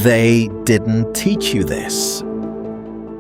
They didn't teach you this.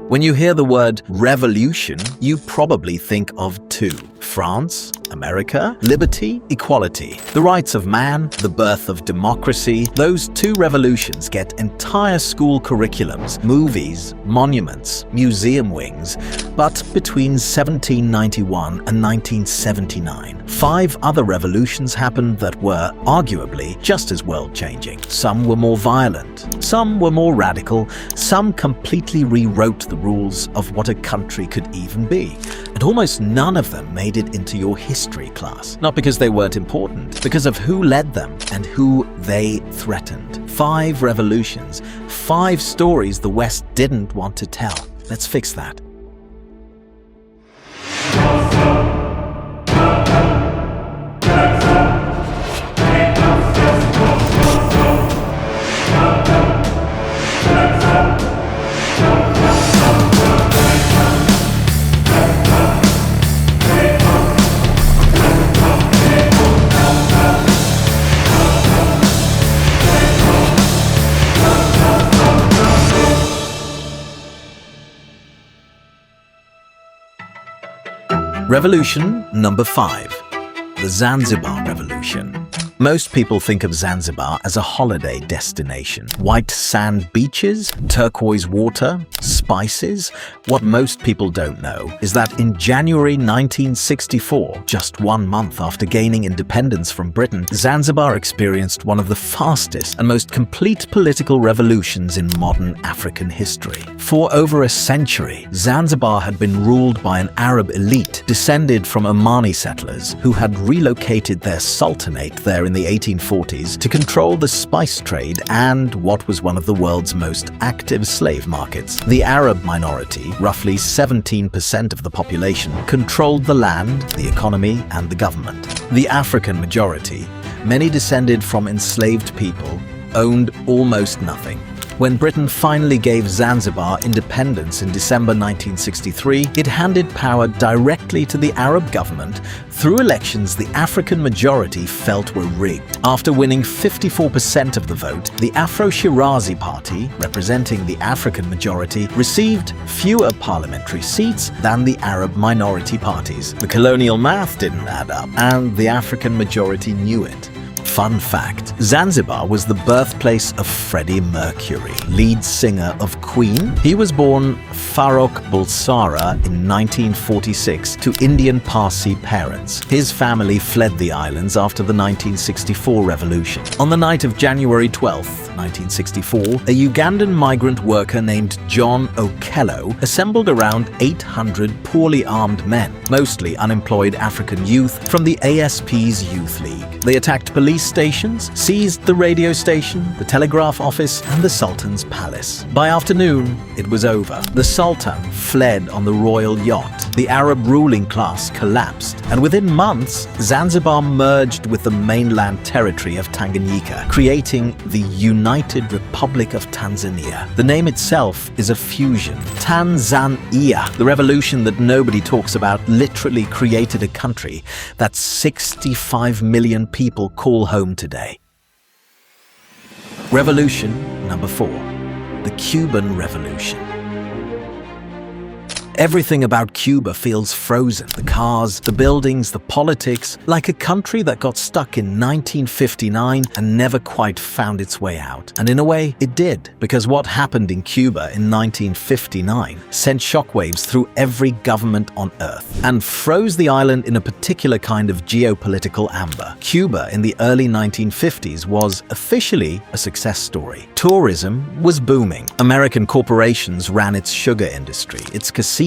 When you hear the word revolution, you probably think of two: France, America, liberty, equality, the rights of man, the birth of democracy. Those two revolutions get entire school curriculums, movies, monuments, museum wings. But between 1791 and 1979, 5 other revolutions happened that were arguably just as world-changing. Some were more violent, some were more radical, some completely rewrote the rules of what a country could even be. And almost none of them made it into your history class. Not because they weren't important, because of who led them and who they threatened. 5 revolutions, 5 stories the West didn't want to tell. Let's fix that. Revolution number 5. The Zanzibar Revolution. Most people think of Zanzibar as a holiday destination. White sand beaches, turquoise water, spices. What most people don't know is that in January 1964, just 1 month after gaining independence from Britain, Zanzibar experienced one of the fastest and most complete political revolutions in modern African history. For over a century, Zanzibar had been ruled by an Arab elite descended from Omani settlers who had relocated their sultanate there in the 1840s to control the spice trade and what was one of the world's most active slave markets. The Arab minority, roughly 17% of the population, controlled the land, the economy, and the government. The African majority, many descended from enslaved people, owned almost nothing. When Britain finally gave Zanzibar independence in December 1963, it handed power directly to the Arab government through elections the African majority felt were rigged. After winning 54% of the vote, the Afro-Shirazi Party, representing the African majority, received fewer parliamentary seats than the Arab minority parties. The colonial math didn't add up, and the African majority knew it. Fun fact, Zanzibar was the birthplace of Freddie Mercury, lead singer of Queen. He was born Farrokh Bulsara in 1946 to Indian Parsi parents. His family fled the islands after the 1964 revolution. On the night of January 12, 1964, a Ugandan migrant worker named John Okello assembled around 800 poorly armed men, mostly unemployed African youth, from the ASP's Youth League. They attacked police stations, seized the radio station, the telegraph office, and the Sultan's palace. By afternoon, it was over. The Sultan fled on the royal yacht. The Arab ruling class collapsed, and within months, Zanzibar merged with the mainland territory of Tanganyika, creating the United Republic of Tanzania. The name itself is a fusion. Tanzania, the revolution that nobody talks about, literally created a country that 65 million people call home today. Revolution number 4. The Cuban Revolution. Everything about Cuba feels frozen. The cars, the buildings, the politics, like a country that got stuck in 1959 and never quite found its way out. And in a way, it did, because what happened in Cuba in 1959 sent shockwaves through every government on Earth and froze the island in a particular kind of geopolitical amber. Cuba in the early 1950s was officially a success story. Tourism was booming. American corporations ran its sugar industry, its casinos,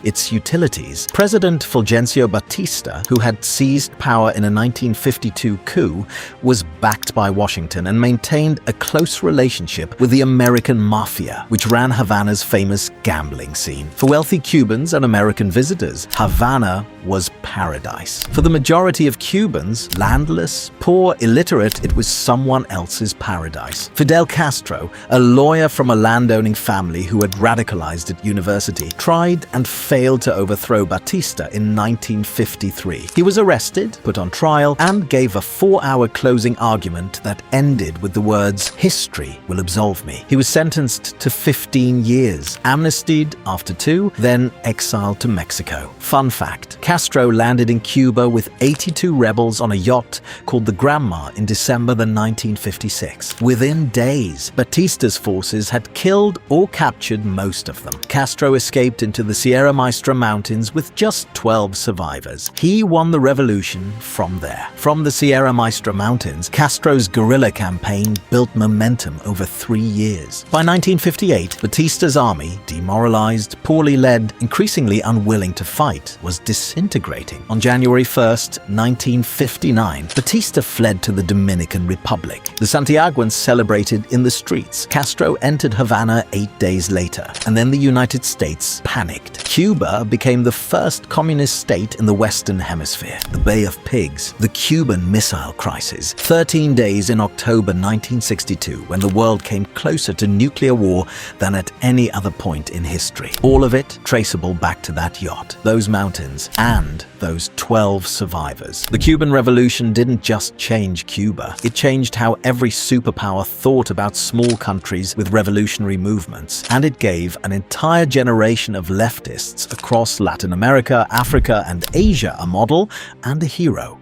its utilities. President Fulgencio Batista, who had seized power in a 1952 coup, was backed by Washington and maintained a close relationship with the American mafia, which ran Havana's famous gambling scene. For wealthy Cubans and American visitors, Havana was paradise. For the majority of Cubans, landless, poor, illiterate, it was someone else's paradise. Fidel Castro, a lawyer from a landowning family who had radicalized at university, tried tried and failed to overthrow Batista in 1953. He was arrested, put on trial, and gave a 4-hour closing argument that ended with the words, "History will absolve me." He was sentenced to 15 years, amnestied after 2, then exiled to Mexico. Fun fact, Castro landed in Cuba with 82 rebels on a yacht called the Granma in December 1956. Within days, Batista's forces had killed or captured most of them. Castro escaped into the Sierra Maestra Mountains with just 12 survivors. He won the revolution from there. From the Sierra Maestra Mountains, Castro's guerrilla campaign built momentum over 3 years. By 1958, Batista's army, demoralized, poorly led, increasingly unwilling to fight, was disintegrating. On January 1st, 1959, Batista fled to the Dominican Republic. The Santiaguans celebrated in the streets. Castro entered Havana 8 days later, and then the United States panicked. Cuba became the first communist state in the Western Hemisphere. The Bay of Pigs, the Cuban Missile Crisis, 13 days in October 1962, when the world came closer to nuclear war than at any other point in history. All of it traceable back to that yacht, those mountains, and those 12 survivors. The Cuban Revolution didn't just change Cuba. It changed how every superpower thought about small countries with revolutionary movements, and it gave an entire generation of leftists across Latin America, Africa, and Asia a model and a hero.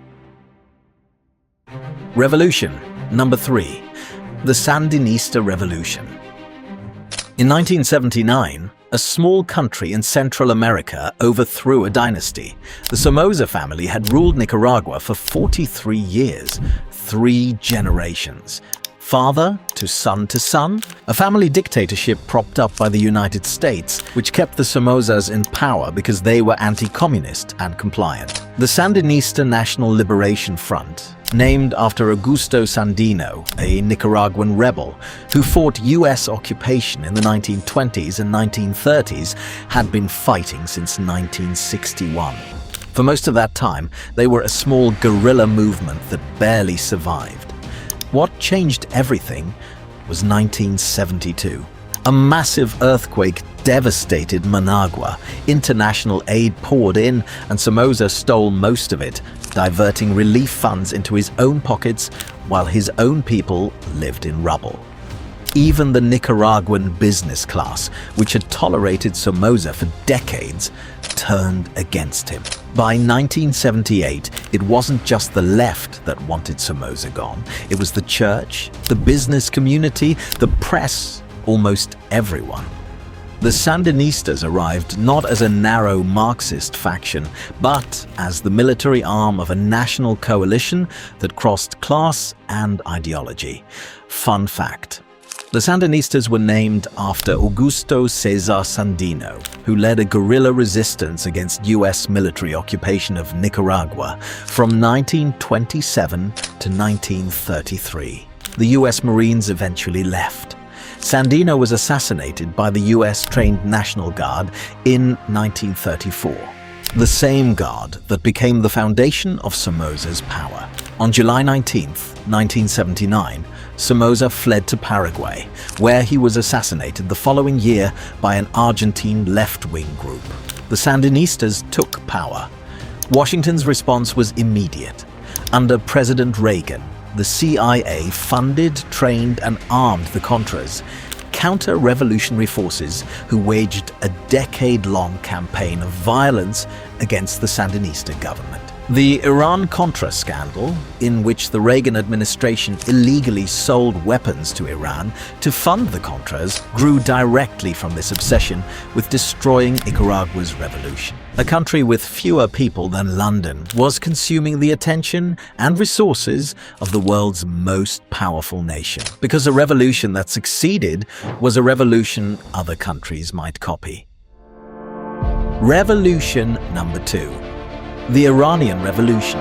Revolution number 3. The Sandinista Revolution. In 1979, a small country in Central America overthrew a dynasty. The Somoza family had ruled Nicaragua for 43 years, 3 generations. Father to son, a family dictatorship propped up by the United States, which kept the Somozas in power because they were anti-communist and compliant. The Sandinista National Liberation Front, named after Augusto Sandino, a Nicaraguan rebel who fought U.S. occupation in the 1920s and 1930s, had been fighting since 1961. For most of that time, they were a small guerrilla movement that barely survived. What changed everything was 1972. A massive earthquake devastated Managua. International aid poured in, and Somoza stole most of it, diverting relief funds into his own pockets while his own people lived in rubble. Even the Nicaraguan business class, which had tolerated Somoza for decades, turned against him. By 1978, it wasn't just the left that wanted Somoza gone. It was the church, the business community, the press, almost everyone. The Sandinistas arrived not as a narrow Marxist faction, but as the military arm of a national coalition that crossed class and ideology. Fun fact: the Sandinistas were named after Augusto Cesar Sandino, who led a guerrilla resistance against U.S. military occupation of Nicaragua from 1927 to 1933. The U.S. Marines eventually left. Sandino was assassinated by the U.S.-trained National Guard in 1934, the same guard that became the foundation of Somoza's power. On July 19, 1979, Somoza fled to Paraguay, where he was assassinated the following year by an Argentine left-wing group. The Sandinistas took power. Washington's response was immediate. Under President Reagan, the CIA funded, trained, and armed the Contras, counter-revolutionary forces who waged a decade-long campaign of violence against the Sandinista government. The Iran-Contra scandal, in which the Reagan administration illegally sold weapons to Iran to fund the Contras, grew directly from this obsession with destroying Nicaragua's revolution. A country with fewer people than London was consuming the attention and resources of the world's most powerful nation, because a revolution that succeeded was a revolution other countries might copy. Revolution number 2. The Iranian Revolution.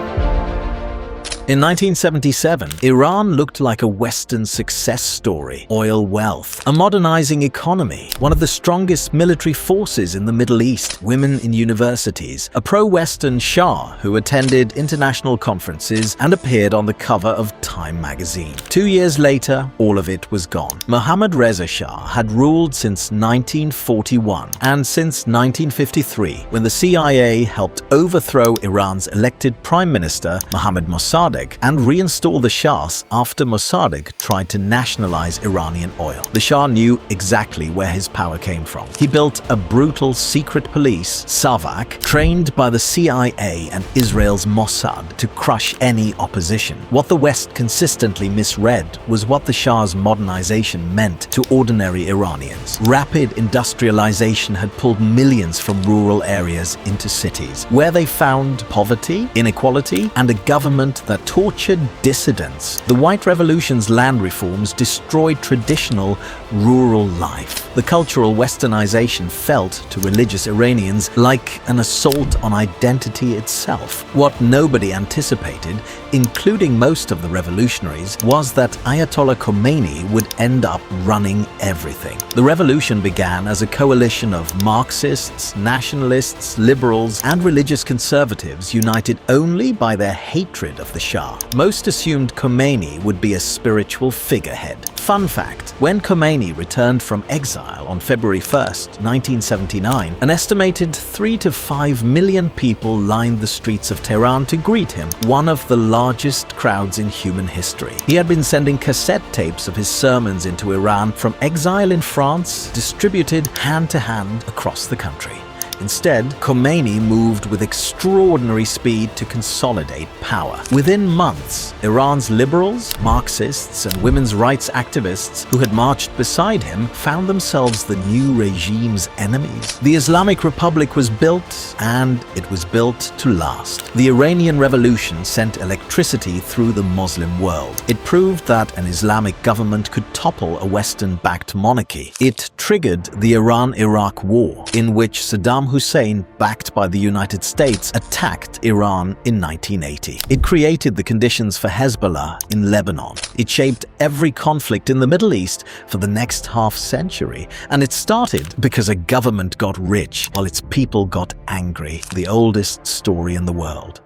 In 1977, Iran looked like a Western success story. Oil wealth, a modernizing economy, one of the strongest military forces in the Middle East, women in universities, a pro-Western Shah who attended international conferences and appeared on the cover of Time magazine. 2 years later, all of it was gone. Mohammad Reza Shah had ruled since 1941 and since 1953, when the CIA helped overthrow Iran's elected Prime Minister Mohammad Mossadegh and reinstall the Shahs after Mossadegh tried to nationalize Iranian oil. The Shah knew exactly where his power came from. He built a brutal secret police, Savak, trained by the CIA and Israel's Mossad to crush any opposition. What the West consistently misread was what the Shah's modernization meant to ordinary Iranians. Rapid industrialization had pulled millions from rural areas into cities, where they found poverty, inequality, and a government that tortured dissidents. The White Revolution's land reforms destroyed traditional rural life. The cultural westernization felt to religious Iranians like an assault on identity itself. What nobody anticipated, including most of the revolutionaries, was that Ayatollah Khomeini would end up running everything. The revolution began as a coalition of Marxists, nationalists, liberals, and religious conservatives united only by their hatred of the Shah. Most assumed Khomeini would be a spiritual figurehead. Fun fact, when Khomeini returned from exile on February 1st, 1979, an estimated 3 to 5 million people lined the streets of Tehran to greet him, one of the largest crowds in human history. He had been sending cassette tapes of his sermons into Iran from exile in France, distributed hand to hand across the country. Instead, Khomeini moved with extraordinary speed to consolidate power. Within months, Iran's liberals, Marxists, and women's rights activists who had marched beside him found themselves the new regime's enemies. The Islamic Republic was built, and it was built to last. The Iranian Revolution sent electricity through the Muslim world. It proved that an Islamic government could topple a Western-backed monarchy. It triggered the Iran-Iraq War, in which Saddam Hussein, backed by the United States, attacked Iran in 1980. It created the conditions for Hezbollah in Lebanon. It shaped every conflict in the Middle East for the next half-century. And it started because a government got rich while its people got angry. The oldest story in the world.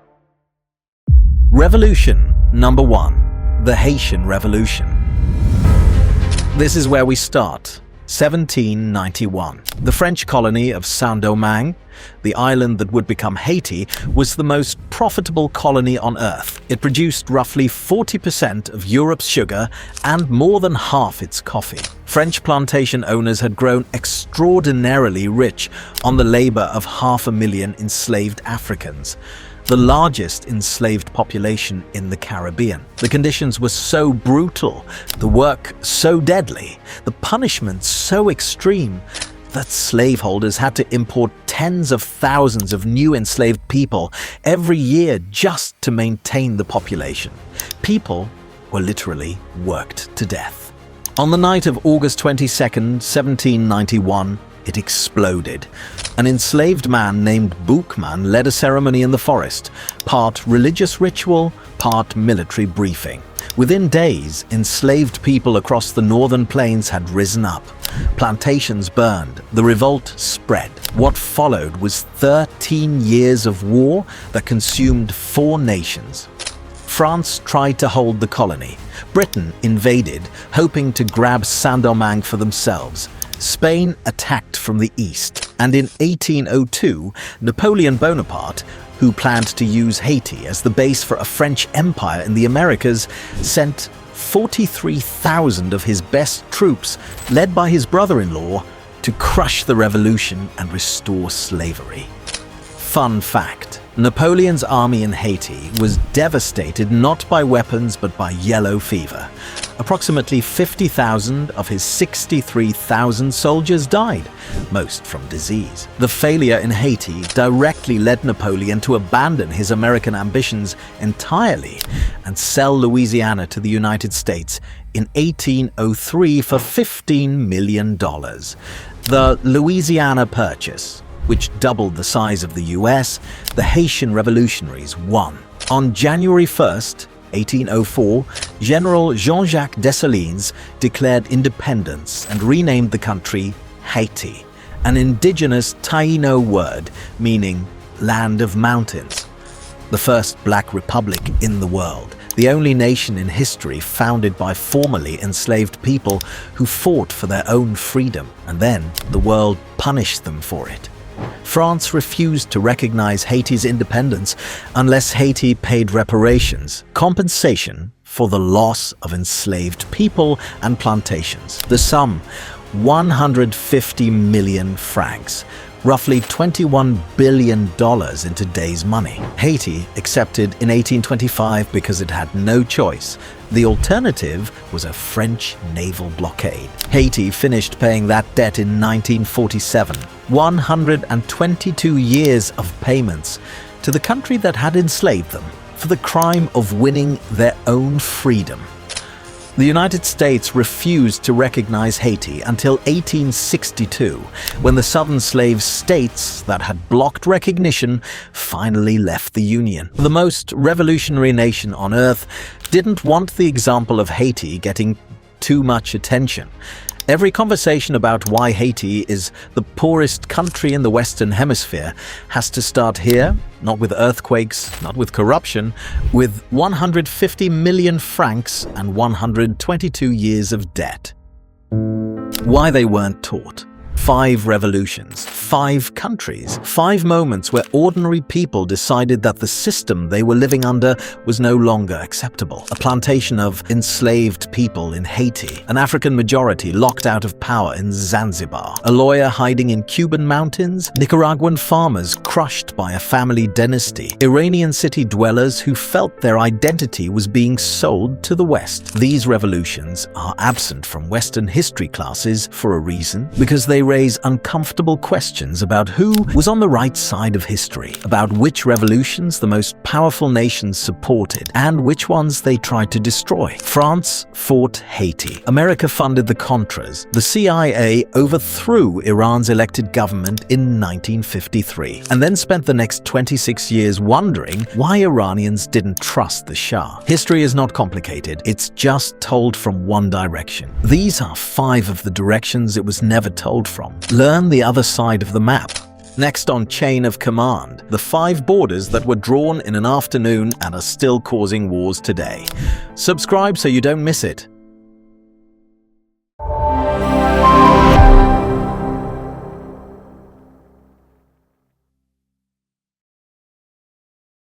Revolution number 1. The Haitian Revolution. This is where we start. 1791. The French colony of Saint-Domingue, the island that would become Haiti, was the most profitable colony on Earth. It produced roughly 40% of Europe's sugar and more than half its coffee. French plantation owners had grown extraordinarily rich on the labor of 500,000 enslaved Africans, the largest enslaved population in the Caribbean. The conditions were so brutal, the work so deadly, the punishment so extreme, that slaveholders had to import tens of thousands of new enslaved people every year just to maintain the population. People were literally worked to death. On the night of August 22nd, 1791, it exploded. An enslaved man named Boukman led a ceremony in the forest, part religious ritual, part military briefing. Within days, enslaved people across the northern plains had risen up. Plantations burned. The revolt spread. What followed was 13 years of war that consumed 4 nations. France tried to hold the colony. Britain invaded, hoping to grab Saint-Domingue for themselves. Spain attacked from the east, and in 1802, Napoleon Bonaparte, who planned to use Haiti as the base for a French empire in the Americas, sent 43,000 of his best troops, led by his brother-in-law, to crush the revolution and restore slavery. Fun fact: Napoleon's army in Haiti was devastated not by weapons but by yellow fever. Approximately 50,000 of his 63,000 soldiers died, most from disease. The failure in Haiti directly led Napoleon to abandon his American ambitions entirely and sell Louisiana to the United States in 1803 for $15 million. The Louisiana Purchase, which doubled the size of the US, the Haitian revolutionaries won. On January 1st, 1804, General Jean-Jacques Dessalines declared independence and renamed the country Haiti, an indigenous Taino word meaning land of mountains. The first black republic in the world, the only nation in history founded by formerly enslaved people who fought for their own freedom, and then the world punished them for it. France refused to recognize Haiti's independence unless Haiti paid reparations, compensation for the loss of enslaved people and plantations. The sum, 150 million francs, roughly $21 billion in today's money. Haiti accepted in 1825 because it had no choice. The alternative was a French naval blockade. Haiti finished paying that debt in 1947, 122 years of payments to the country that had enslaved them for the crime of winning their own freedom. The United States refused to recognize Haiti until 1862, when the southern slave states that had blocked recognition finally left the Union. The most revolutionary nation on earth didn't want the example of Haiti getting too much attention. Every conversation about why Haiti is the poorest country in the Western Hemisphere has to start here, not with earthquakes, not with corruption, with 150 million francs and 122 years of debt. Why they weren't taught. 5 revolutions, 5 countries, 5 moments where ordinary people decided that the system they were living under was no longer acceptable. A plantation of enslaved people in Haiti, an African majority locked out of power in Zanzibar, a lawyer hiding in Cuban mountains, Nicaraguan farmers crushed by a family dynasty, Iranian city dwellers who felt their identity was being sold to the West. These revolutions are absent from Western history classes for a reason, because they raise uncomfortable questions about who was on the right side of history, about which revolutions the most powerful nations supported and which ones they tried to destroy. France fought Haiti. America funded the Contras. The CIA overthrew Iran's elected government in 1953, and then spent the next 26 years wondering why Iranians didn't trust the Shah. History is not complicated. It's just told from one direction. These are 5 of the directions it was never told from. Learn the other side of the map. Next on Chain of Command, the 5 borders that were drawn in an afternoon and are still causing wars today. Subscribe so you don't miss it.